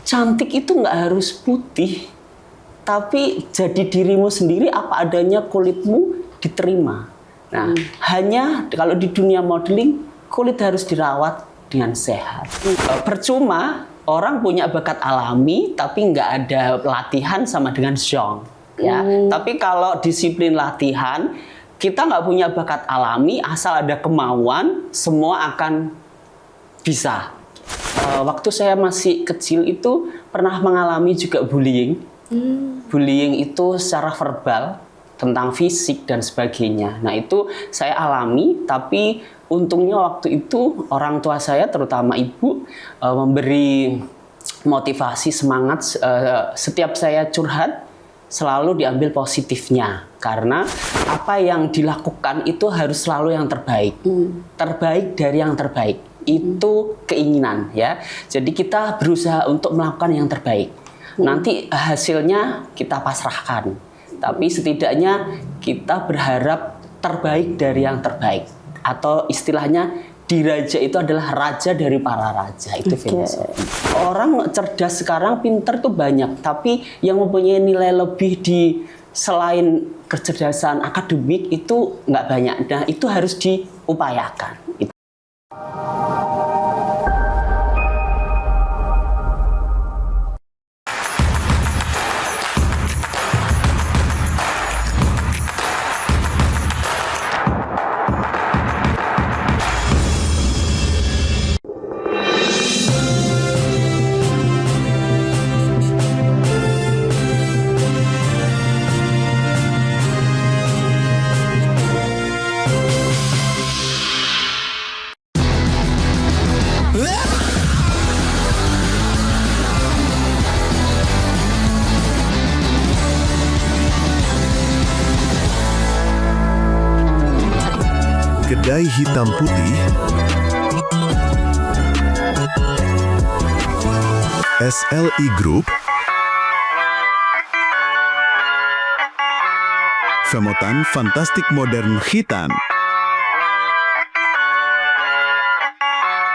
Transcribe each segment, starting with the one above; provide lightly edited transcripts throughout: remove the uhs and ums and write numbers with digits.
Cantik itu nggak harus putih, tapi jadi dirimu sendiri apa adanya, kulitmu diterima. Nah, hanya kalau di dunia modeling, kulit harus dirawat dengan sehat. Percuma orang punya bakat alami, tapi nggak ada latihan sama dengan zong. Ya, tapi kalau disiplin latihan, kita nggak punya bakat alami, asal ada kemauan, semua akan bisa. Waktu saya masih kecil itu pernah mengalami juga bullying. Bullying itu secara verbal tentang fisik dan sebagainya. Nah itu saya alami, tapi untungnya waktu itu orang tua saya, terutama ibu, memberi motivasi semangat. Setiap saya curhat selalu diambil positifnya, karena apa yang dilakukan itu harus selalu yang terbaik, terbaik dari yang terbaik. Itu keinginan, ya. Jadi kita berusaha untuk melakukan yang terbaik. Nanti hasilnya kita pasrahkan, tapi setidaknya kita berharap terbaik dari yang terbaik. Atau istilahnya diraja itu adalah raja dari para raja. Itu filosofi. Orang cerdas sekarang, pinter tuh banyak, tapi yang mempunyai nilai lebih di selain kecerdasan akademik itu nggak banyak. Nah itu harus diupayakan. Kedai hitam putih, SLI Group, Femotan Fantastik Modern Khitan.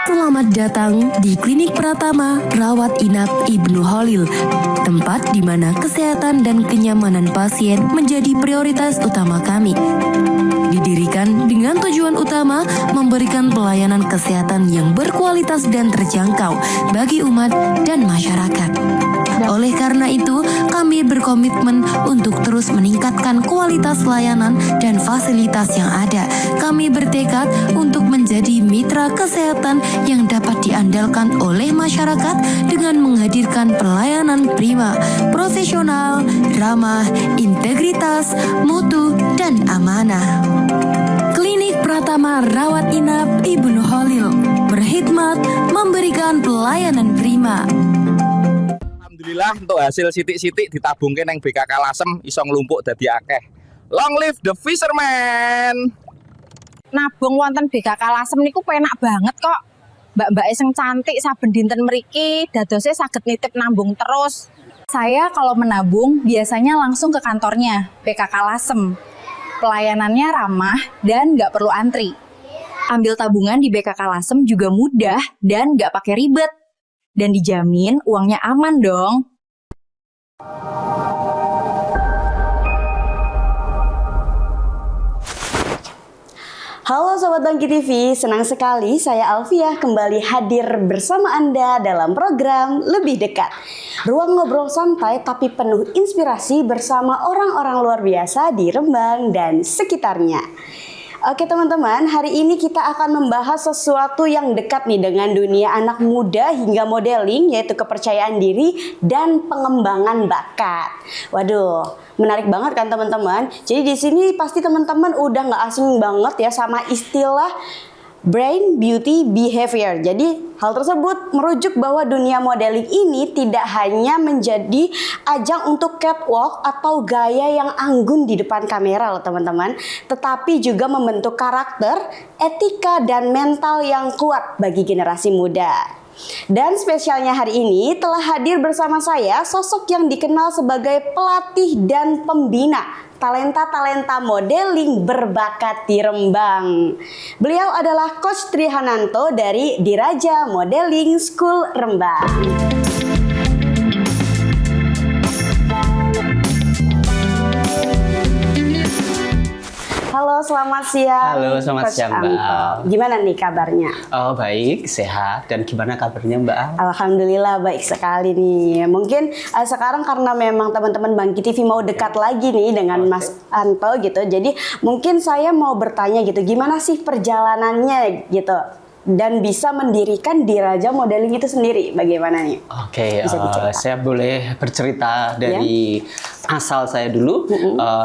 Selamat datang di Klinik Pratama Rawat Inap Ibnu Khalil, tempat di mana kesehatan dan kenyamanan pasien menjadi prioritas utama kami. Didirikan dengan tujuan utama memberikan pelayanan kesehatan yang berkualitas dan terjangkau bagi umat dan masyarakat. Oleh karena itu, kami berkomitmen untuk terus meningkatkan kualitas layanan dan fasilitas yang ada. Kami bertekad untuk menjadi mitra kesehatan yang dapat diandalkan oleh masyarakat dengan menghadirkan pelayanan prima, profesional, ramah, integritas, mutu, dan amanah. Klinik Pratama Rawat Inap Ibnu Khalil berkhidmat memberikan pelayanan prima. Alhamdulillah untuk hasil sitik-sitik ditabungke nang BKK Lasem iso nglumpuk dadi akeh. Long live the fisherman. Nabung wonten BKK Lasem niku penak banget kok. Mbak-mbak sing cantik saben dinten mriki dadose saged nitip nabung terus. Saya kalau menabung biasanya langsung ke kantornya BKK Lasem. Pelayanannya ramah dan nggak perlu antri. Ambil tabungan di BKK Lasem juga mudah dan nggak pakai ribet. Dan dijamin uangnya aman dong. Halo Sobat Bangki TV, senang sekali saya Alfiah kembali hadir bersama Anda dalam program Lebih Dekat. Ruang ngobrol santai tapi penuh inspirasi bersama orang-orang luar biasa di Rembang dan sekitarnya. Oke teman-teman, hari ini kita akan membahas sesuatu yang dekat nih dengan dunia anak muda hingga modeling, yaitu kepercayaan diri dan pengembangan bakat. Waduh, menarik banget kan teman-teman? Jadi di sini pasti teman-teman udah nggak asing banget ya sama istilah brain beauty behavior. Jadi hal tersebut merujuk bahwa dunia modeling ini tidak hanya menjadi ajang untuk catwalk atau gaya yang anggun di depan kamera loh teman-teman, tetapi juga membentuk karakter, etika dan mental yang kuat bagi generasi muda. Dan spesialnya hari ini telah hadir bersama saya sosok yang dikenal sebagai pelatih dan pembina talenta-talenta modeling berbakat di Rembang. Beliau adalah Coach Trihananto dari Diraja Modeling School Rembang. Halo, selamat siang. Halo, selamat Coach siang, Mbak Anto. Al. Gimana nih kabarnya? Oh, baik, sehat. Dan gimana kabarnya Mbak Al? Alhamdulillah baik sekali nih. Mungkin sekarang karena memang teman-teman Bangki TV mau dekat lagi nih dengan Mas Anto gitu. Jadi mungkin saya mau bertanya gitu, gimana sih perjalanannya gitu? Dan bisa mendirikan Diraja Modeling itu sendiri, bagaimana nih? Oke, Bisa diceritakan? saya boleh bercerita dari asal saya dulu.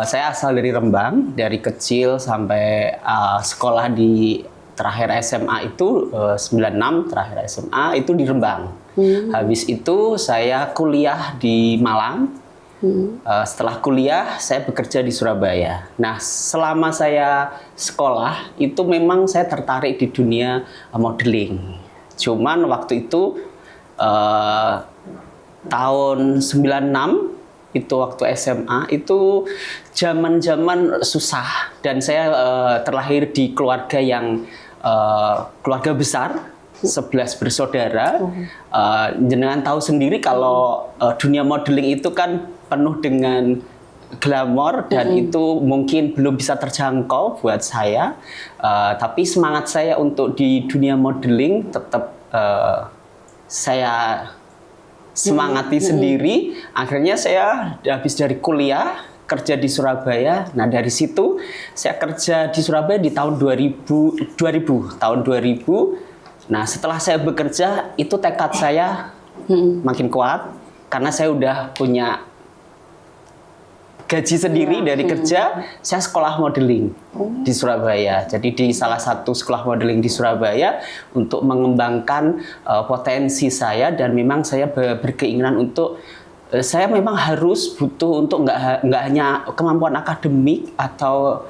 Saya asal dari Rembang, dari kecil sampai sekolah di terakhir SMA itu 96, terakhir SMA itu di Rembang. Habis itu saya kuliah di Malang. Setelah kuliah, saya bekerja di Surabaya. Nah, selama saya sekolah, itu memang saya tertarik di dunia modeling. Cuman waktu itu, tahun 96, itu waktu SMA, itu zaman-zaman susah. Dan saya terlahir di keluarga yang keluarga besar, 11 bersaudara. Jenengan tahu sendiri kalau dunia modeling itu kan penuh dengan glamor dan itu mungkin belum bisa terjangkau buat saya. Tapi semangat saya untuk di dunia modeling tetap saya semangati sendiri. Akhirnya saya habis dari kuliah kerja di Surabaya. Nah, dari situ saya kerja di Surabaya di tahun 2000 tahun 2000. Nah, setelah saya bekerja, itu tekad saya makin kuat karena saya udah punya gaji sendiri dari kerja. Saya sekolah modeling di Surabaya. Jadi di salah satu sekolah modeling di Surabaya untuk mengembangkan potensi saya, dan memang saya berkeinginan untuk saya memang harus butuh untuk nggak hanya kemampuan akademik atau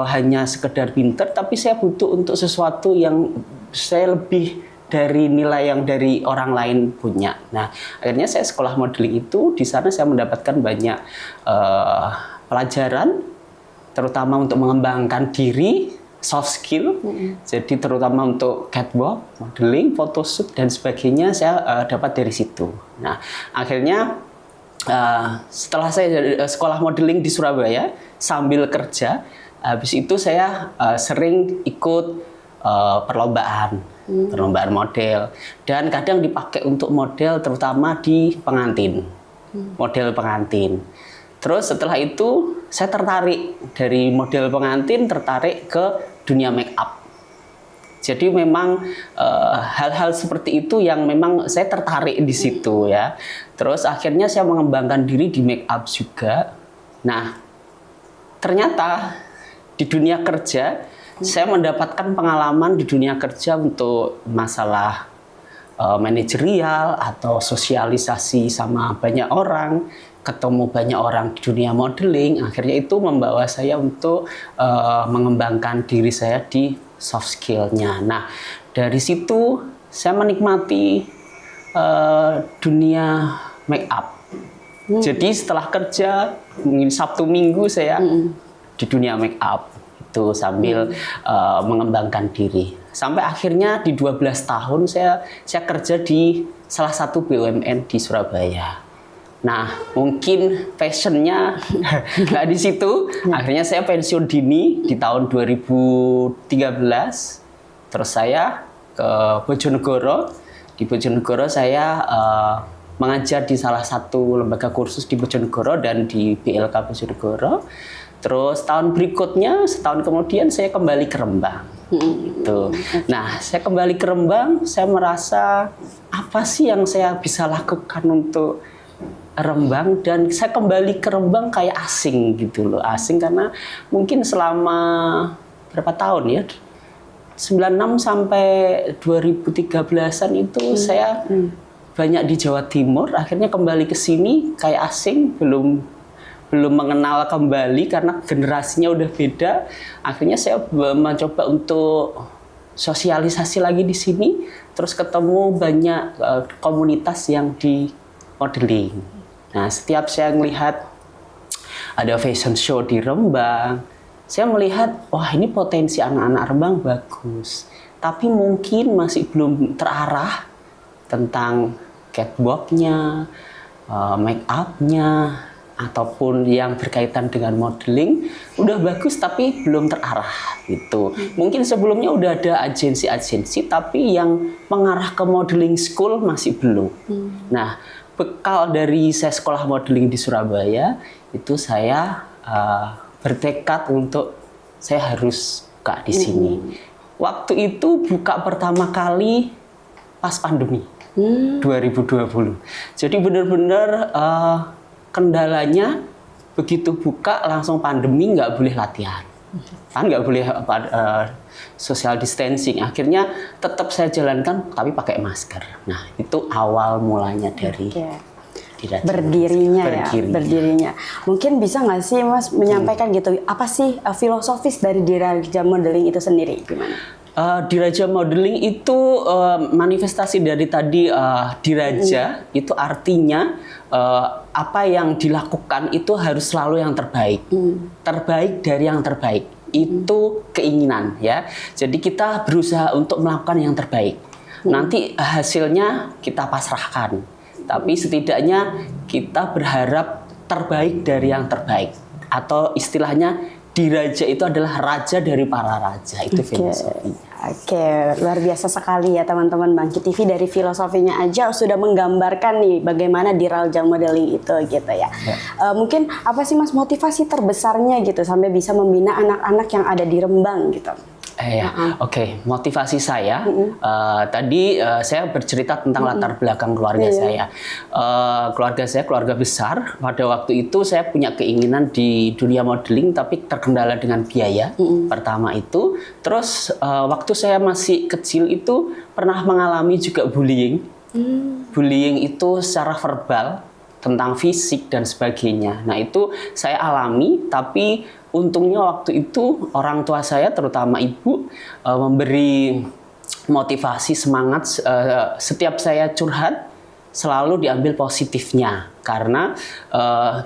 hanya sekedar pinter, tapi saya butuh untuk sesuatu yang saya lebih dari nilai yang dari orang lain punya. Nah, akhirnya saya sekolah modeling itu, di sana saya mendapatkan banyak pelajaran, terutama untuk mengembangkan diri, soft skill. Jadi terutama untuk catwalk, modeling, photoshoot dan sebagainya saya dapat dari situ. Nah, akhirnya setelah saya sekolah modeling di Surabaya sambil kerja, habis itu saya sering ikut perlombaan model, dan kadang dipakai untuk model terutama di pengantin, model pengantin. Terus setelah itu saya tertarik dari model pengantin, tertarik ke dunia make up. Jadi memang hal-hal seperti itu yang memang saya tertarik di situ ya. Terus akhirnya saya mengembangkan diri di make up juga. Nah, ternyata di dunia kerja saya mendapatkan pengalaman di dunia kerja untuk masalah manajerial atau sosialisasi sama banyak orang, ketemu banyak orang di dunia modeling. Akhirnya itu membawa saya untuk mengembangkan diri saya di soft skill-nya. Nah, dari situ saya menikmati dunia make up. Jadi setelah kerja, mungkin Sabtu Minggu saya di dunia make up itu sambil mengembangkan diri. Sampai akhirnya di 12 tahun saya kerja di salah satu BUMN di Surabaya. Nah, mungkin passionnya nggak di situ. Akhirnya saya pensiun dini di tahun 2013. Terus saya ke Bojonegoro. Di Bojonegoro saya mengajar di salah satu lembaga kursus di Bojonegoro dan di BLK Bojonegoro. Terus tahun berikutnya, setahun kemudian saya kembali ke Rembang. Gitu. Nah, saya kembali ke Rembang, saya merasa apa sih yang saya bisa lakukan untuk Rembang, dan saya kembali ke Rembang kayak asing gitu loh. Asing karena mungkin selama berapa tahun ya? 96 sampai 2013-an itu saya banyak di Jawa Timur. Akhirnya kembali ke sini kayak asing, belum mengenal kembali karena generasinya udah beda. Akhirnya saya mencoba untuk sosialisasi lagi di sini, terus ketemu banyak komunitas yang di modeling. Nah, setiap saya melihat ada fashion show di Rembang, saya melihat, wah ini potensi anak-anak Rembang bagus. Tapi mungkin masih belum terarah tentang catwalk-nya, make up-nya, ataupun yang berkaitan dengan modeling. Udah bagus tapi belum terarah gitu. Mungkin sebelumnya udah ada agensi-agensi, tapi yang mengarah ke modeling school masih belum. Nah, bekal dari saya sekolah modeling di Surabaya, itu saya bertekad untuk saya harus buka di sini. Waktu itu buka pertama kali pas pandemi 2020. Jadi benar-benar kendalanya begitu buka langsung pandemi, nggak boleh latihan, kan nggak boleh social distancing. Akhirnya tetap saya jalankan tapi pakai masker. Nah itu awal mulanya dari berdirinya. Mungkin bisa nggak sih Mas menyampaikan gitu, apa sih filosofis dari Diraja Modeling itu sendiri, gimana? Diraja Modeling itu manifestasi dari tadi Diraja, itu artinya apa yang dilakukan itu harus selalu yang terbaik, terbaik dari yang terbaik. Itu keinginan ya. Jadi kita berusaha untuk melakukan yang terbaik. Nanti hasilnya kita pasrahkan. Tapi setidaknya kita berharap terbaik dari yang terbaik. Atau istilahnya Diraja itu adalah raja dari para raja. Itu filosofinya. Oke, luar biasa sekali ya teman-teman. Bangkit TV dari filosofinya aja sudah menggambarkan nih bagaimana Diraja Modeling itu gitu ya. Mungkin apa sih Mas motivasi terbesarnya gitu sampai bisa membina anak-anak yang ada di Rembang gitu? Oke. Motivasi saya tadi saya bercerita tentang latar belakang keluarga saya. Keluarga saya keluarga besar. Pada waktu itu saya punya keinginan di dunia modeling, tapi terkendala dengan biaya. Pertama itu, terus waktu saya masih kecil itu pernah mengalami juga bullying. Bullying itu secara verbal tentang fisik dan sebagainya. Nah itu saya alami, tapi untungnya waktu itu orang tua saya, terutama ibu, memberi motivasi, semangat. Setiap saya curhat, selalu diambil positifnya. Karena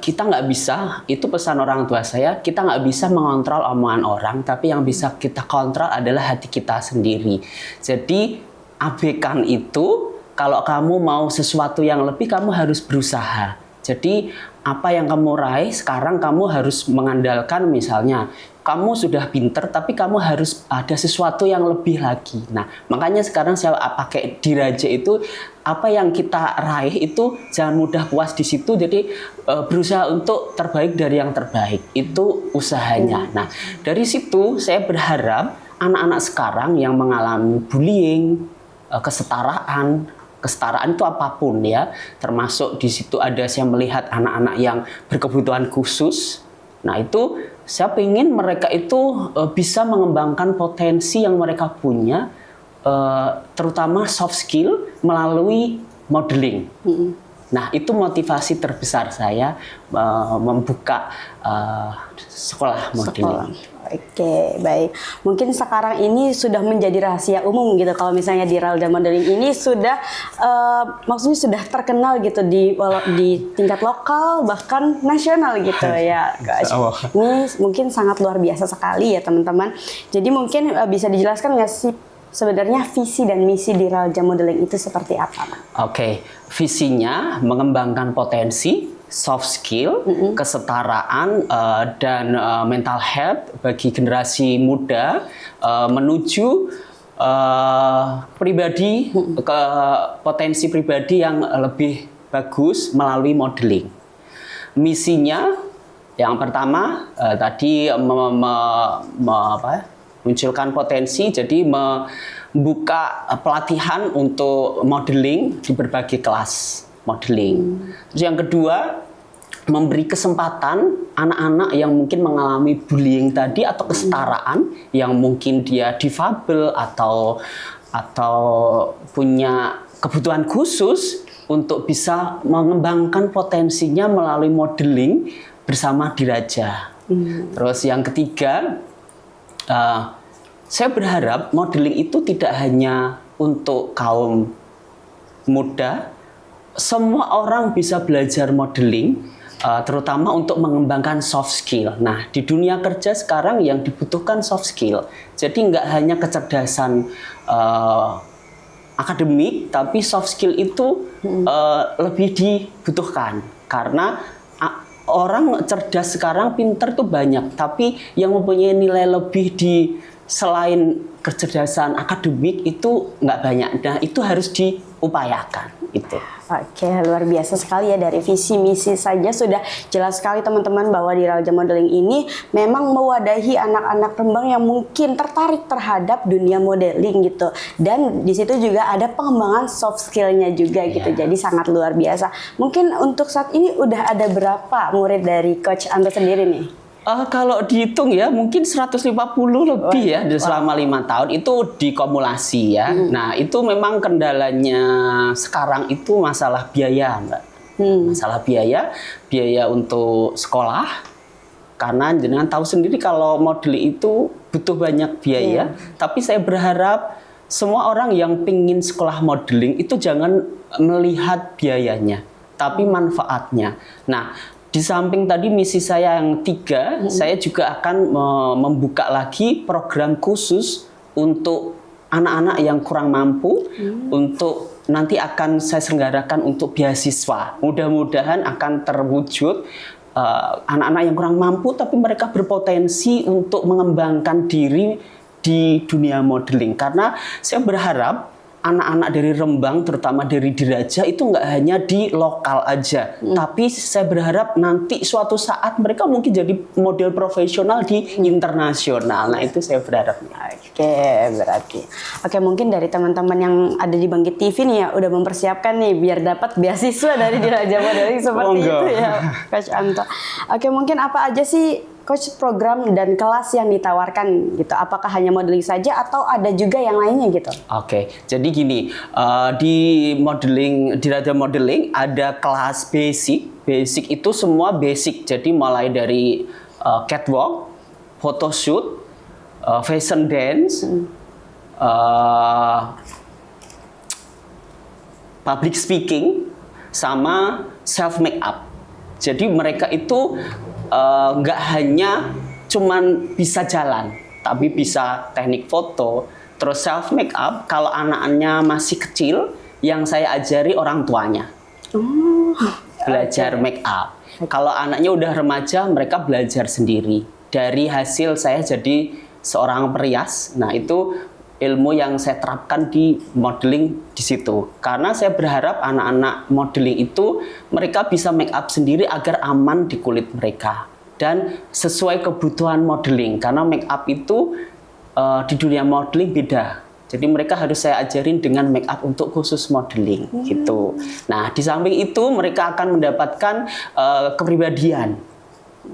kita nggak bisa, itu pesan orang tua saya, kita nggak bisa mengontrol omongan orang, tapi yang bisa kita kontrol adalah hati kita sendiri. Jadi abaikan itu. Kalau kamu mau sesuatu yang lebih, kamu harus berusaha. Jadi apa yang kamu raih sekarang kamu harus mengandalkan, misalnya kamu sudah pinter tapi kamu harus ada sesuatu yang lebih lagi. Nah makanya sekarang saya pakai Diraja itu, apa yang kita raih itu jangan mudah puas di situ. Jadi berusaha untuk terbaik dari yang terbaik, itu usahanya. Nah dari situ saya berharap anak-anak sekarang yang mengalami bullying, kesetaraan itu apapun ya, termasuk di situ ada saya melihat anak-anak yang berkebutuhan khusus. Nah itu saya ingin mereka itu bisa mengembangkan potensi yang mereka punya, terutama soft skill melalui modeling. Nah itu motivasi terbesar saya membuka sekolah modeling. Oke, baik. Mungkin sekarang ini sudah menjadi rahasia umum gitu. Kalau misalnya Diraja Modeling ini sudah, maksudnya sudah terkenal gitu di tingkat lokal bahkan nasional gitu ya. Ini mungkin sangat luar biasa sekali ya teman-teman. Jadi mungkin bisa dijelaskan nggak sih sebenarnya visi dan misi Diraja Modeling itu seperti apa, Pak? Oke, visinya mengembangkan potensi, soft skill, kesetaraan, dan mental health bagi generasi muda menuju pribadi, ke potensi pribadi yang lebih bagus melalui modeling. Misinya yang pertama tadi munculkan potensi, jadi membuka pelatihan untuk modeling di berbagai kelas modeling. Terus yang kedua, memberi kesempatan anak-anak yang mungkin mengalami bullying tadi atau kesetaraan, yang mungkin dia difabel atau punya kebutuhan khusus, untuk bisa mengembangkan potensinya melalui modeling bersama Diraja. Terus yang ketiga, saya berharap modeling itu tidak hanya untuk kaum muda, semua orang bisa belajar modeling, terutama untuk mengembangkan soft skill. Nah, di dunia kerja sekarang yang dibutuhkan soft skill. Jadi nggak hanya kecerdasan akademik, tapi soft skill itu lebih dibutuhkan. Karena orang cerdas sekarang, pinter tuh banyak, tapi yang mempunyai nilai lebih di selain kecerdasan akademik itu nggak banyak. Nah, itu harus diupayakan. Itu. Oke, luar biasa sekali ya, dari visi misi saja sudah jelas sekali teman-teman bahwa di Raja Modeling ini memang mewadahi anak-anak Rembang yang mungkin tertarik terhadap dunia modeling gitu. Dan di situ juga ada pengembangan soft skill-nya juga gitu. Jadi sangat luar biasa. Mungkin untuk saat ini udah ada berapa murid dari Coach Anto sendiri nih? Kalau dihitung ya mungkin 150 lebih ya selama 5 tahun itu dikumulasi ya. Nah, itu memang kendalanya sekarang itu masalah biaya, Mbak. Masalah biaya untuk sekolah. Karena jenengan tahu sendiri kalau modeling itu butuh banyak biaya. Tapi saya berharap semua orang yang pingin sekolah modeling itu jangan melihat biayanya, tapi manfaatnya. Nah, di samping tadi misi saya yang 3, saya juga akan membuka lagi program khusus untuk anak-anak yang kurang mampu, untuk nanti akan saya selenggarakan untuk beasiswa. Mudah-mudahan akan terwujud anak-anak yang kurang mampu, tapi mereka berpotensi untuk mengembangkan diri di dunia modeling. Karena saya berharap anak-anak dari Rembang, terutama dari Diraja, itu nggak hanya di lokal aja. Tapi saya berharap nanti suatu saat mereka mungkin jadi model profesional di internasional. Nah, itu saya berharapnya. Oke, berarti. Oke, mungkin dari teman-teman yang ada di Bangkit TV nih ya, udah mempersiapkan nih biar dapat beasiswa dari Diraja Modeling seperti itu ya, Coach Anto. Oke, mungkin apa aja sih Coach program dan kelas yang ditawarkan gitu? Apakah hanya modeling saja atau ada juga yang lainnya gitu? Oke, jadi gini, di modeling, di Raja Modeling ada kelas basic. Basic itu semua basic, jadi mulai dari catwalk, photoshoot, fashion dance, public speaking, sama self make up. Jadi mereka itu nggak hanya cuman bisa jalan, tapi bisa teknik foto, terus self make up. Kalau anak-anaknya masih kecil, yang saya ajari orang tuanya belajar make up. Kalau anaknya udah remaja, mereka belajar sendiri. Dari hasil saya jadi seorang perias, nah itu ilmu yang saya terapkan di modeling di situ. Karena saya berharap anak-anak modeling itu mereka bisa make up sendiri agar aman di kulit mereka dan sesuai kebutuhan modeling. Karena make up itu di dunia modeling beda. Jadi mereka harus saya ajarin dengan make up untuk khusus modeling gitu. Nah, di samping itu mereka akan mendapatkan kepribadian.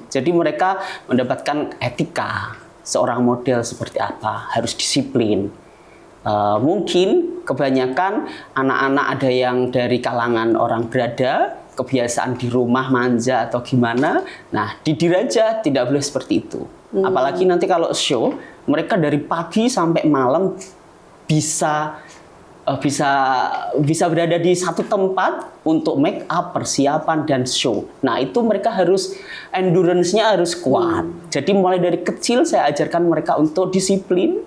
Jadi mereka mendapatkan etika. Seorang model seperti apa, harus disiplin. Mungkin kebanyakan anak-anak ada yang dari kalangan orang berada, kebiasaan di rumah manja atau gimana. Nah, di Diraja tidak boleh seperti itu. Apalagi nanti kalau show, mereka dari pagi sampai malam bisa berada di satu tempat untuk make up, persiapan, dan show. Nah, itu mereka harus endurance-nya harus kuat. Jadi mulai dari kecil saya ajarkan mereka untuk disiplin.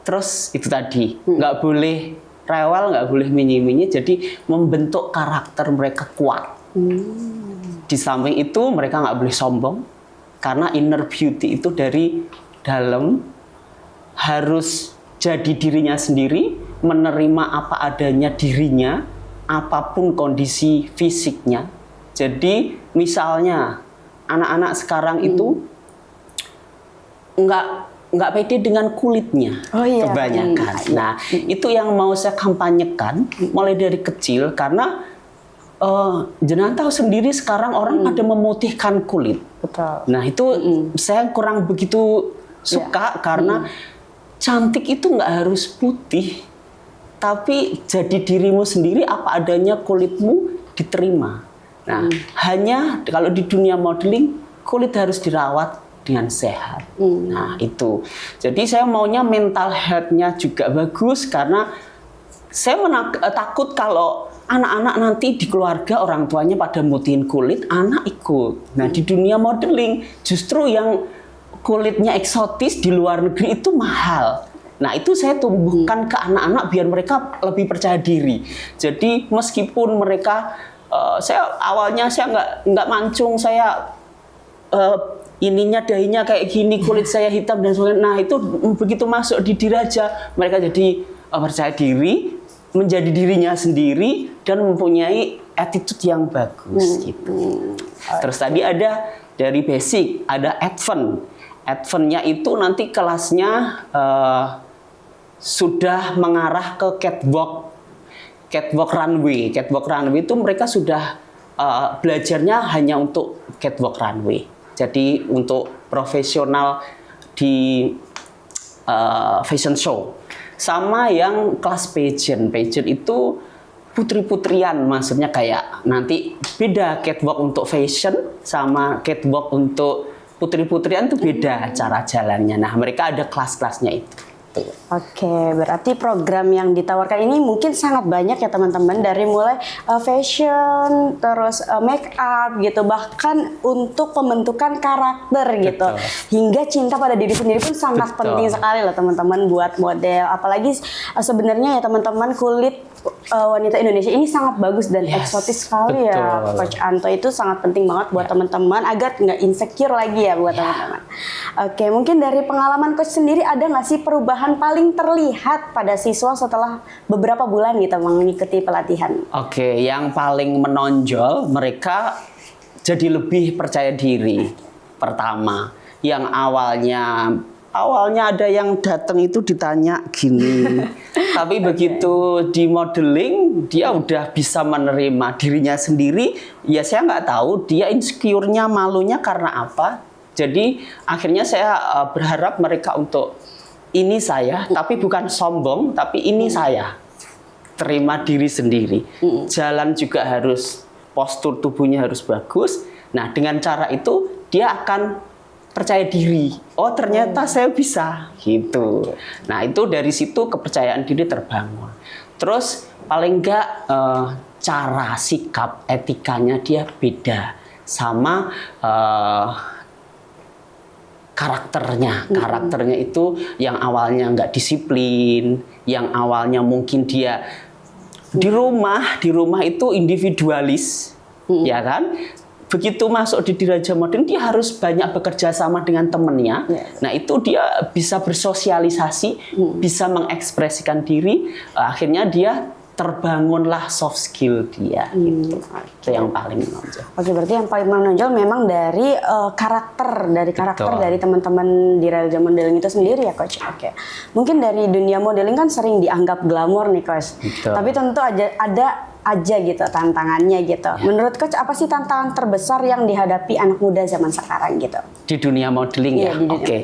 Terus itu tadi, nggak boleh rewel, nggak boleh minyi-minyi. Jadi membentuk karakter mereka kuat. Di samping itu mereka nggak boleh sombong. Karena inner beauty itu dari dalam, harus jadi dirinya sendiri, menerima apa adanya dirinya, apapun kondisi fisiknya. Jadi misalnya anak-anak sekarang itu nggak pede dengan kulitnya, kebanyakan. Nah, itu yang mau saya kampanyekan mulai dari kecil, karena jenengan tahu sendiri sekarang orang pada memutihkan kulit. Betul. Nah, itu saya kurang begitu suka karena cantik itu nggak harus putih, tapi jadi dirimu sendiri apa adanya, kulitmu diterima. Nah, hanya kalau di dunia modeling kulit harus dirawat dengan sehat. Nah itu, jadi saya maunya mental health-nya juga bagus karena saya takut kalau anak-anak nanti di keluarga orang tuanya pada mutihin kulit, anak ikut. Nah di dunia modeling justru yang kulitnya eksotis di luar negeri itu mahal. Nah itu saya tumbuhkan ke anak-anak biar mereka lebih percaya diri. Jadi meskipun mereka, saya awalnya saya nggak mancung, saya ininya dahinya kayak gini, kulit saya hitam dan sebagainya. Nah itu begitu masuk di Diraja, mereka jadi percaya diri, menjadi dirinya sendiri dan mempunyai attitude yang bagus gitu. Terus tadi ada dari basic, ada advance. Advance-nya itu nanti kelasnya sudah mengarah ke catwalk runway. Catwalk runway itu mereka sudah belajarnya hanya untuk catwalk runway. Jadi untuk profesional di fashion show. Sama yang kelas pageant. Pageant itu putri-putrian, maksudnya kayak nanti beda catwalk untuk fashion sama catwalk untuk putri-putrian itu beda cara jalannya. Nah, mereka ada kelas-kelasnya itu. Oke, berarti program yang ditawarkan ini mungkin sangat banyak ya teman-teman, dari mulai fashion, terus make up gitu, bahkan untuk pembentukan karakter gitu. Betul. Hingga cinta pada diri sendiri pun sangat penting sekali loh teman-teman buat model. Apalagi sebenarnya ya teman-teman, kulit wanita Indonesia ini sangat bagus dan eksotis sekali ya. Coach Anto, itu sangat penting banget buat teman-teman agar nggak insecure lagi ya buat teman-teman. Oke, mungkin dari pengalaman Coach sendiri ada nggak sih perubahan paling terlihat pada siswa setelah beberapa bulan gitu mengikuti pelatihan? Oke, yang paling menonjol mereka jadi lebih percaya diri. Pertama, yang awalnya ada yang datang itu ditanya gini, tapi begitu di modeling dia udah bisa menerima dirinya sendiri. Ya saya nggak tahu dia insecure-nya, malunya karena apa. Jadi akhirnya saya berharap mereka untuk ini saya, tapi bukan sombong, tapi ini saya. Terima diri sendiri. Jalan juga harus, postur tubuhnya harus bagus. Nah dengan cara itu dia akan percaya diri. Oh ternyata saya bisa gitu. Nah itu dari situ kepercayaan diri terbangun. Terus paling enggak cara sikap etikanya dia beda sama karakternya. Karakternya itu yang awalnya nggak disiplin, yang awalnya mungkin dia di rumah itu individualis, ya kan? Begitu masuk di Diraja Modeling dia harus banyak bekerja sama dengan temennya. Nah itu dia bisa bersosialisasi, bisa mengekspresikan diri. Akhirnya dia terbangunlah soft skill dia. Gitu. Itu yang paling menonjol. Oke, berarti yang paling menonjol memang dari karakter dari teman-teman di Diraja Modeling itu sendiri ya Coach. Oke. Mungkin dari dunia modeling kan sering dianggap glamor nih Coach. Betul. Tapi tentu ada aja gitu tantangannya gitu. Menurut Coach apa sih tantangan terbesar yang dihadapi anak muda zaman sekarang gitu? Di dunia modeling ya. Oke.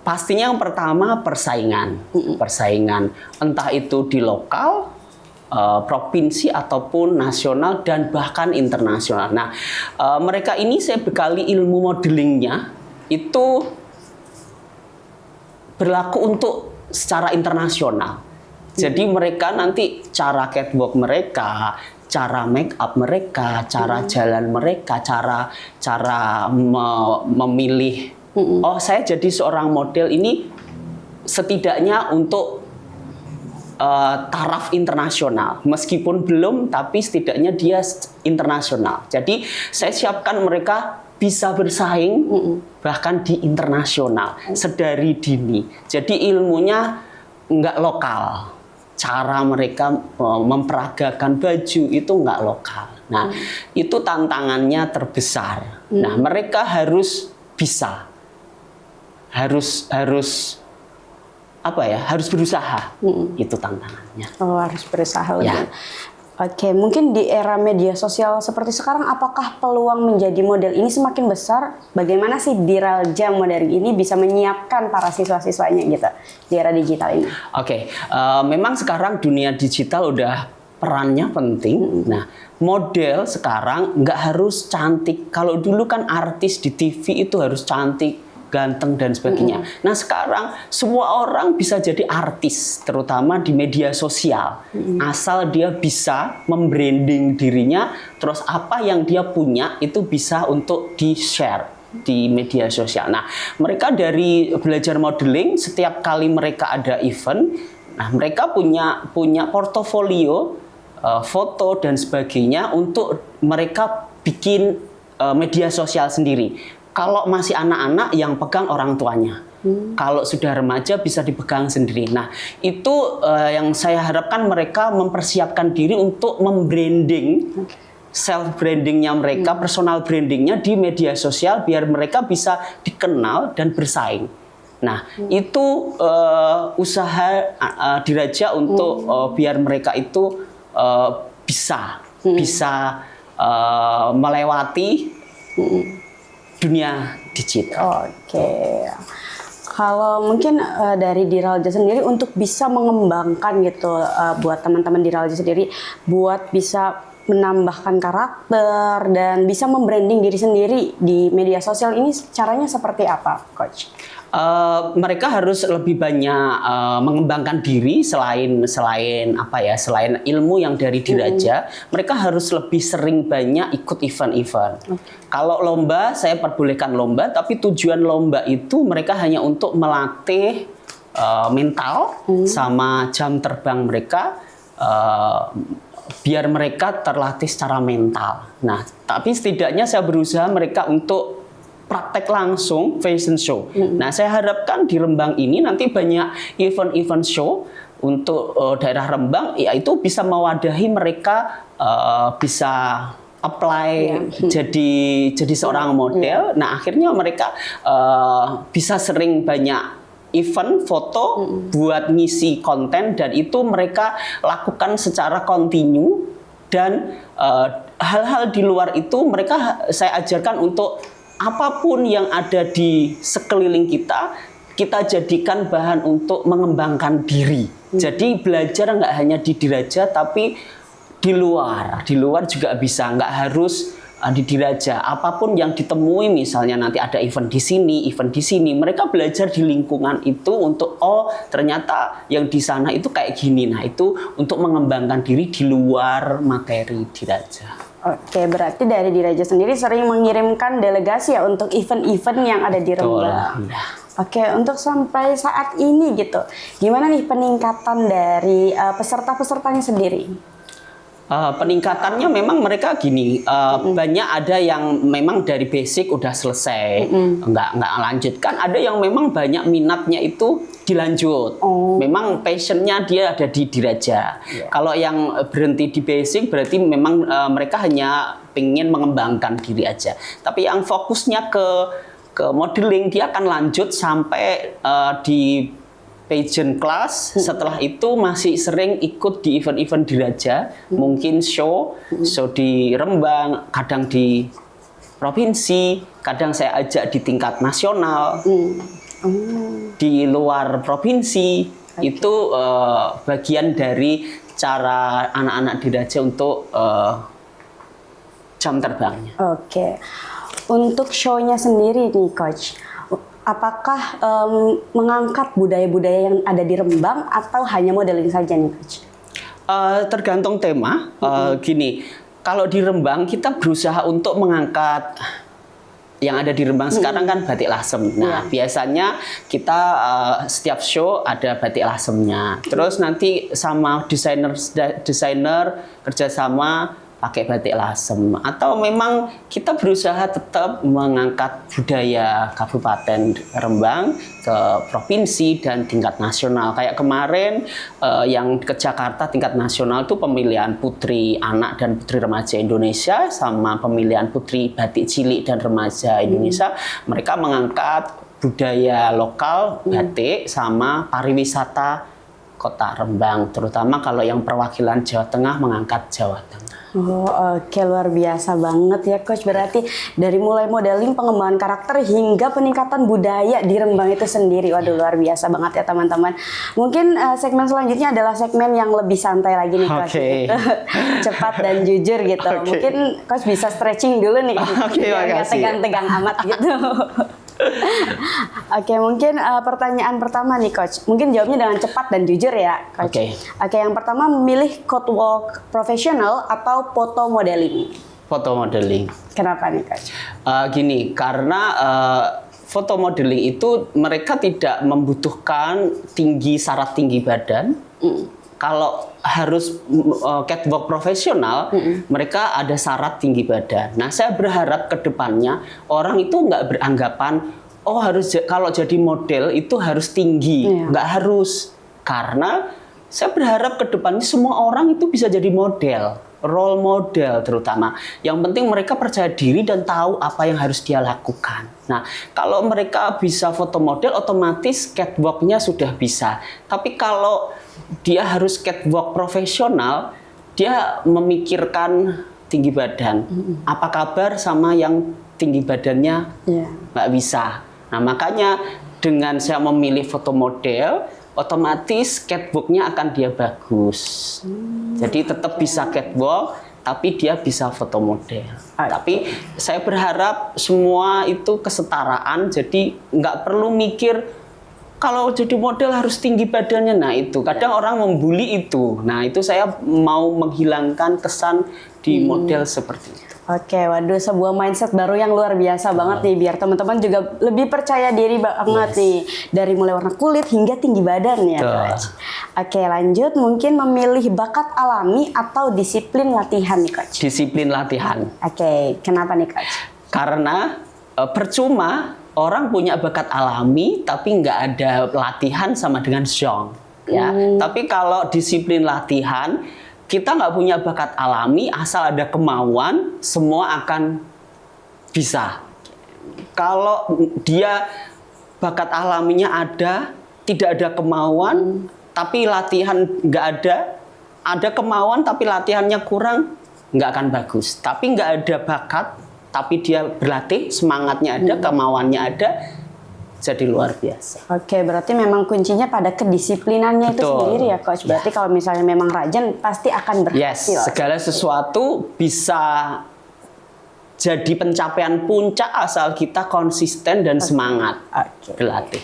Pastinya yang pertama persaingan. Persaingan entah itu di lokal, provinsi ataupun nasional dan bahkan internasional. Nah, mereka ini saya bekali ilmu modelingnya itu berlaku untuk secara internasional. Jadi mereka nanti cara catwalk mereka, cara make up mereka, cara jalan mereka, cara memilih. Oh, saya jadi seorang model ini setidaknya untuk taraf internasional. Meskipun belum, tapi setidaknya dia internasional. Jadi saya siapkan mereka bisa bersaing bahkan di internasional sedari dini. Jadi ilmunya nggak lokal. Cara mereka memperagakan baju itu nggak lokal. Nah, itu tantangannya terbesar. Nah, mereka harus bisa, harus berusaha. Itu tantangannya. Oh, harus berusaha. Ya. Oke, mungkin di era media sosial seperti sekarang, apakah peluang menjadi model ini semakin besar? Bagaimana sih Diraja Modeling ini bisa menyiapkan para siswa-siswanya gitu di era digital ini? Oke, memang sekarang dunia digital udah perannya penting. Nah, model sekarang nggak harus cantik. Kalau dulu kan artis di TV itu harus cantik, ganteng dan sebagainya. Nah, sekarang semua orang bisa jadi artis, terutama di media sosial. Asal dia bisa membranding dirinya, terus apa yang dia punya itu bisa untuk di-share di media sosial. Nah, mereka dari belajar modeling, setiap kali mereka ada event, nah mereka punya portofolio, foto dan sebagainya untuk mereka bikin media sosial sendiri. Kalau masih anak-anak yang pegang orang tuanya. Kalau sudah remaja bisa dipegang sendiri. Nah, itu yang saya harapkan mereka mempersiapkan diri untuk membranding self brandingnya mereka, personal brandingnya di media sosial biar mereka bisa dikenal dan bersaing. Nah, itu usaha Diraja untuk biar mereka itu bisa melewati dunia digital. Oke. Kalau mungkin dari Diraja sendiri untuk bisa mengembangkan gitu buat teman-teman Diraja sendiri buat bisa menambahkan karakter dan bisa membranding diri sendiri di media sosial ini caranya seperti apa, Coach? Mereka harus lebih banyak mengembangkan diri selain ilmu yang dari Diraja, mereka harus lebih sering banyak ikut event-event. Kalau lomba, saya perbolehkan lomba, tapi tujuan lomba itu mereka hanya untuk melatih mental sama jam terbang mereka, biar mereka terlatih secara mental. Nah, tapi setidaknya saya berusaha mereka untuk praktek langsung fashion show. Nah, saya harapkan di Rembang ini nanti banyak event-event show untuk daerah Rembang, yaitu bisa mewadahi mereka bisa apply jadi seorang model. Nah, akhirnya mereka bisa sering banyak event foto buat ngisi konten dan itu mereka lakukan secara kontinu dan hal-hal di luar itu mereka saya ajarkan untuk apapun yang ada di sekeliling kita jadikan bahan untuk mengembangkan diri. Jadi belajar nggak hanya di Diraja tapi di luar juga bisa, nggak harus di Diraja. Apapun yang ditemui, misalnya nanti ada event di sini, mereka belajar di lingkungan itu untuk ternyata yang di sana itu kayak gini. Nah, itu untuk mengembangkan diri di luar materi Diraja. Oke, berarti dari Diraja sendiri sering mengirimkan delegasi ya untuk event-event yang ada di Rembang. Ya. Oke, untuk sampai saat ini gitu, gimana nih peningkatan dari peserta-pesertanya sendiri? Peningkatannya memang mereka gini, banyak ada yang memang dari basic udah selesai, nggak lanjutkan, ada yang memang banyak minatnya itu dilanjut. Memang passionnya dia ada di Diraja. Kalau yang berhenti di basic berarti memang mereka hanya pengen mengembangkan diri aja. Tapi yang fokusnya ke modeling dia akan lanjut sampai di pageant class. Setelah itu masih sering ikut di event-event Diraja, mungkin show di Rembang, kadang di provinsi, kadang saya ajak di tingkat nasional, di luar provinsi. Itu bagian dari cara anak-anak Diraja untuk jam terbangnya. Oke, untuk show-nya sendiri nih, Coach. Apakah mengangkat budaya-budaya yang ada di Rembang atau hanya modeling saja nih, Coach? Tergantung tema. Gini, kalau di Rembang kita berusaha untuk mengangkat yang ada di Rembang sekarang kan batik lasem. Nah, biasanya kita setiap show ada batik lasemnya. Terus nanti sama desainer kerjasama pakai batik lasem, atau memang kita berusaha tetap mengangkat budaya Kabupaten Rembang ke provinsi dan tingkat nasional. Kayak kemarin yang ke Jakarta tingkat nasional itu pemilihan putri anak dan putri remaja Indonesia sama pemilihan putri batik cilik dan remaja Indonesia. Mereka mengangkat budaya lokal batik sama pariwisata Kota Rembang, terutama kalau yang perwakilan Jawa Tengah mengangkat Jawa Tengah. Oh, oke, luar biasa banget ya Coach. Berarti dari mulai modeling, pengembangan karakter hingga peningkatan budaya di Rembang itu sendiri. Waduh, luar biasa banget ya teman-teman. Mungkin segmen selanjutnya adalah segmen yang lebih santai lagi nih Coach. Oke. Cepat dan jujur gitu. Oke. Mungkin Coach bisa stretching dulu nih. Oke, Biar nggak makasih. tegang-tegang amat gitu. Oke, mungkin pertanyaan pertama nih Coach. Mungkin jawabnya dengan cepat dan jujur ya Coach. Oke, yang pertama, memilih catwalk profesional atau foto modeling? Foto modeling. Kenapa nih Coach? Gini, karena foto modeling itu mereka tidak membutuhkan syarat tinggi badan. Kalau harus catwalk profesional, mereka ada syarat tinggi badan. Nah, saya berharap ke depannya orang itu nggak beranggapan, oh kalau jadi model itu harus tinggi. Nggak harus. Karena saya berharap ke depannya semua orang itu bisa jadi model. Role model terutama. Yang penting mereka percaya diri dan tahu apa yang harus dia lakukan. Nah, kalau mereka bisa foto model, otomatis catwalk-nya sudah bisa. Tapi kalau dia harus catwalk profesional, dia memikirkan tinggi badan. Apa kabar sama yang tinggi badannya nggak bisa. Nah, makanya dengan saya memilih foto model, otomatis catwalk-nya akan dia bagus. Jadi tetap bisa catwalk, tapi dia bisa foto model. Tapi saya berharap semua itu kesetaraan, jadi nggak perlu mikir kalau jadi model harus tinggi badannya. Nah itu, kadang orang membuli itu. Nah itu saya mau menghilangkan kesan di model seperti itu. Oke, waduh, sebuah mindset baru yang luar biasa banget nih, biar teman-teman juga lebih percaya diri banget nih, dari mulai warna kulit hingga tinggi badan ya Coach. Oke, lanjut, mungkin memilih bakat alami atau disiplin latihan nih Coach? Disiplin latihan. Oke, kenapa nih Coach? Karena percuma orang punya bakat alami tapi nggak ada latihan sama dengan zong. Ya. Tapi kalau disiplin latihan, kita nggak punya bakat alami, asal ada kemauan, semua akan bisa. Kalau dia bakat alaminya ada, tidak ada kemauan, tapi latihan nggak ada kemauan tapi latihannya kurang, nggak akan bagus. Tapi nggak ada bakat, tapi dia berlatih, semangatnya ada, kemauannya ada, jadi luar biasa. Oke, berarti memang kuncinya pada kedisiplinannya itu sendiri ya Coach. Berarti kalau misalnya memang rajin, pasti akan berhasil. Yes, segala sesuatu bisa jadi pencapaian puncak asal kita konsisten dan semangat berlatih.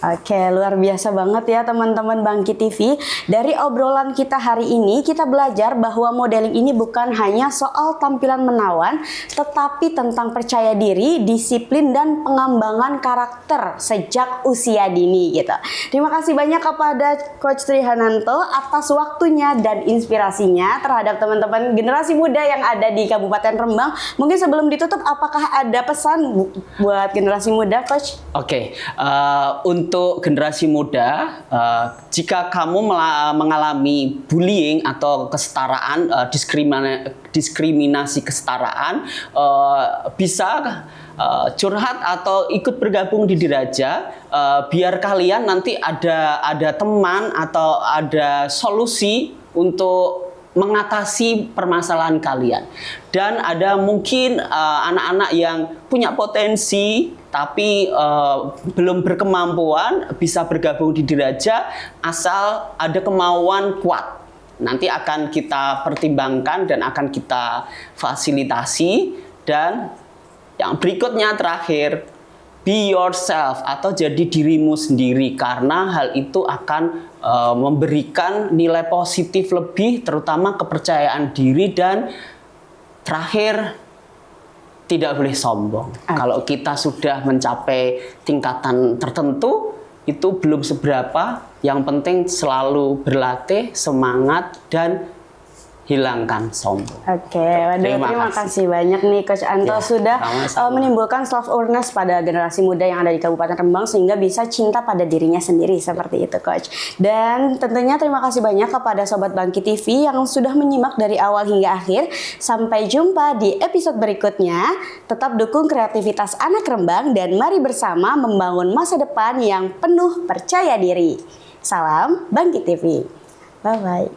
Oke, luar biasa banget ya teman-teman Bangkit TV. Dari obrolan kita hari ini, kita belajar bahwa modeling ini bukan hanya soal tampilan menawan, tetapi tentang percaya diri, disiplin, dan pengembangan karakter sejak usia dini gitu. Terima kasih banyak kepada Coach Trihananto atas waktunya dan inspirasinya terhadap teman-teman generasi muda yang ada di Kabupaten Rembang. Mungkin sebelum ditutup, apakah ada pesan buat generasi muda, Coach? Oke, untuk generasi muda, jika kamu mengalami bullying atau kesetaraan, diskriminasi kesetaraan, bisa curhat atau ikut bergabung di Diraja, biar kalian nanti ada teman atau ada solusi untuk mengatasi permasalahan kalian. Dan ada mungkin anak-anak yang punya potensi tapi belum berkemampuan, bisa bergabung di Diraja asal ada kemauan kuat. Nanti akan kita pertimbangkan dan akan kita fasilitasi. Dan yang berikutnya terakhir, be yourself atau jadi dirimu sendiri, karena hal itu akan memberikan nilai positif lebih, terutama kepercayaan diri. Dan terakhir, tidak boleh sombong. Kalau kita sudah mencapai tingkatan tertentu, itu belum seberapa. Yang penting selalu berlatih, semangat, dan hilangkan sombong. Oke, waduh, terima kasih banyak nih Coach Anto sudah menimbulkan self awareness pada generasi muda yang ada di Kabupaten Rembang sehingga bisa cinta pada dirinya sendiri seperti itu Coach. Dan tentunya terima kasih banyak kepada Sobat Bangkit TV yang sudah menyimak dari awal hingga akhir. Sampai jumpa di episode berikutnya. Tetap dukung kreativitas anak Rembang dan mari bersama membangun masa depan yang penuh percaya diri. Salam Bangkit TV. Bye bye.